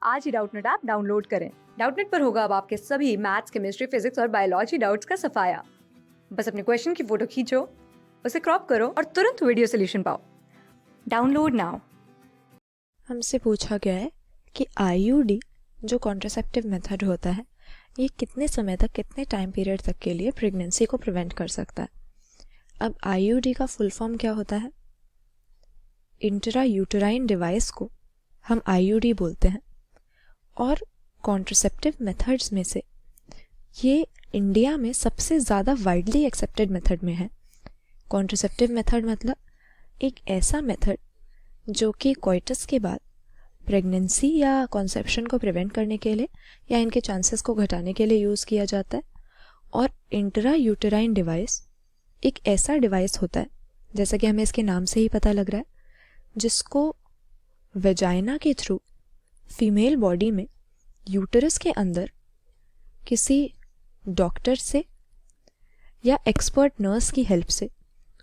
आज ही Doubtnut app download करें। Doubtnut पर होगा अब आपके सभी मैथ्स, केमिस्ट्री, फिजिक्स और बायोलॉजी डाउट्स का सफाया। बस अपने क्वेश्चन की फोटो खींचो, उसे क्रॉप करो और तुरंत वीडियो सोल्यूशन पाओ। Download now. हमसे पूछा गया है कि आईयूडी जो कॉन्ट्रासेप्टिव मेथड होता है ये कितने समय तक, कितने टाइम पीरियड तक के लिए प्रेगनेंसी को प्रिवेंट कर सकता है। अब आईयूडी का फुल फॉर्म क्या होता है? इंट्रा यूटेराइन डिवाइस को हम आईयूडी बोलते हैं। और कॉन्ट्रासेप्टिव मेथड्स में से ये इंडिया में सबसे ज़्यादा वाइडली एक्सेप्टेड मेथड में है। कॉन्ट्रासेप्टिव मेथड मतलब एक ऐसा मेथड जो कि कोइटस के बाद प्रेगनेंसी या कॉन्सेप्शन को प्रिवेंट करने के लिए या इनके चांसेस को घटाने के लिए यूज़ किया जाता है। और इंट्रा यूटेराइन डिवाइस एक ऐसा डिवाइस होता है, जैसा कि हमें इसके नाम से ही पता लग रहा है, जिसको वेजाइना के थ्रू फीमेल बॉडी में यूटरस के अंदर किसी डॉक्टर से या एक्सपर्ट नर्स की हेल्प से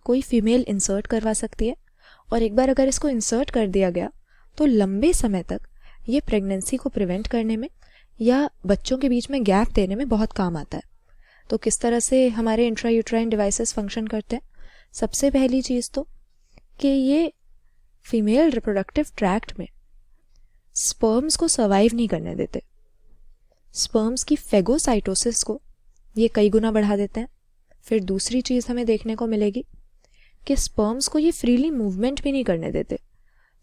कोई फीमेल इंसर्ट करवा सकती है। और एक बार अगर इसको इंसर्ट कर दिया गया तो लंबे समय तक ये प्रेगनेंसी को प्रिवेंट करने में या बच्चों के बीच में गैप देने में बहुत काम आता है। तो किस तरह से हमारे इंट्रायूट्राइन डिवाइसेस फंक्शन करते हैं? सबसे पहली चीज़ तो कि ये फीमेल रिप्रोडक्टिव ट्रैक्ट में स्पर्म्स को सर्वाइव नहीं करने देते। स्पर्म्स की फेगोसाइटोसिस को ये कई गुना बढ़ा देते हैं। फिर दूसरी चीज़ हमें देखने को मिलेगी कि स्पर्म्स को ये फ्रीली मूवमेंट भी नहीं करने देते।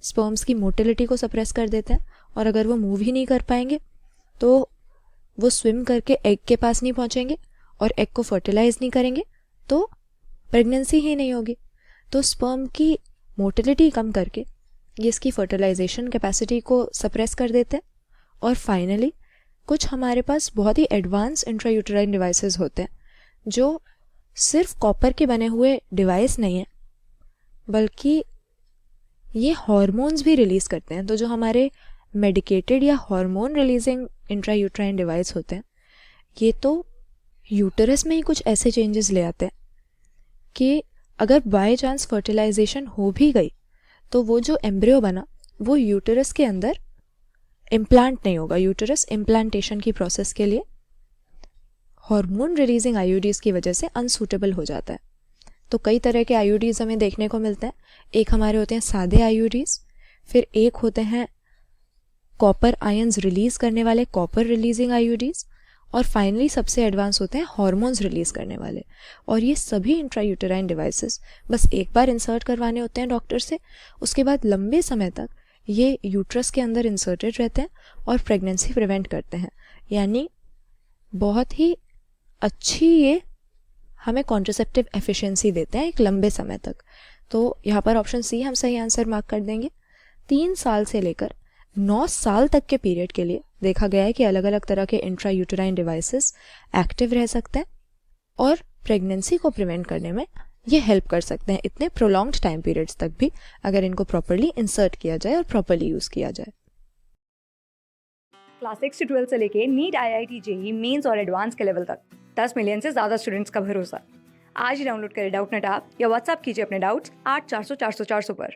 स्पर्म्स की मोटिलिटी को सप्रेस कर देते हैं और अगर वो मूव ही नहीं कर पाएंगे तो वो स्विम करके एग के पास नहीं पहुंचेंगे और एग को फर्टिलाइज नहीं करेंगे तो प्रेगनेंसी ही नहीं होगी। तो स्पर्म की मोटिलिटी कम करके ये इसकी फर्टिलाइजेशन कैपेसिटी को सप्रेस कर देते हैं। और फाइनली कुछ हमारे पास बहुत ही एडवांस इंट्रायूटेराइन डिवाइसेस होते हैं जो सिर्फ कॉपर के बने हुए डिवाइस नहीं है, बल्कि ये हार्मोन्स भी रिलीज़ करते हैं। तो जो हमारे मेडिकेटेड या हार्मोन रिलीजिंग इंट्रायूटेराइन डिवाइस होते हैं ये तो यूटरस में ही कुछ ऐसे चेंजेस ले आते हैं कि अगर बाय चांस फर्टिलाइजेशन हो भी गई तो वो जो एम्ब्रियो बना वो यूटरस के अंदर इम्प्लांट नहीं होगा। यूटरस इम्प्लांटेशन की प्रोसेस के लिए हार्मोन रिलीजिंग आईयूडीज़ की वजह से अनसूटेबल हो जाता है। तो कई तरह के आईयूडीज़ हमें देखने को मिलते हैं। एक हमारे होते हैं सादे आईयूडीज़, फिर एक होते हैं कॉपर आयंस रिलीज़ करने वाले कॉपर रिलीजिंग आईयूडीज़, और फाइनली सबसे एडवांस होते हैं हार्मोन्स रिलीज़ करने वाले। और ये सभी इंट्रायूटेराइन डिवाइसेस बस एक बार इंसर्ट करवाने होते हैं डॉक्टर से, उसके बाद लंबे समय तक ये यूट्रस के अंदर इंसर्टेड रहते हैं और प्रेगनेंसी प्रिवेंट करते हैं। यानी बहुत ही अच्छी ये हमें कॉन्ट्रासेप्टिव एफिशिएंसी देते हैं एक लंबे समय तक। तो यहाँ पर ऑप्शन सी हम सही आंसर मार्क कर देंगे। 3 साल से लेकर 9 साल तक के पीरियड के लिए देखा गया है कि अलग अलग तरह के इंट्रायूटेराइन डिवाइसेस एक्टिव रह सकते हैं और प्रेगनेंसी को प्रिवेंट करने में ये हेल्प कर सकते हैं इतने प्रोलॉन्ग्ड टाइम पीरियड्स तक भी, अगर इनको प्रॉपर्ली इंसर्ट किया जाए और प्रॉपर्ली यूज़ किया जाए। क्लास 6 से 12 से लेके नीट, IIT, जेईई मेंस और एडवांस के लेवल तक 10 मिलियन से ज्यादा स्टूडेंट्स का भरोसा। आज ही डाउनलोड करें डाउटनेट ऐप या व्हाट्सएप कीजिए अपने डाउट्स 8400 400 400 पर।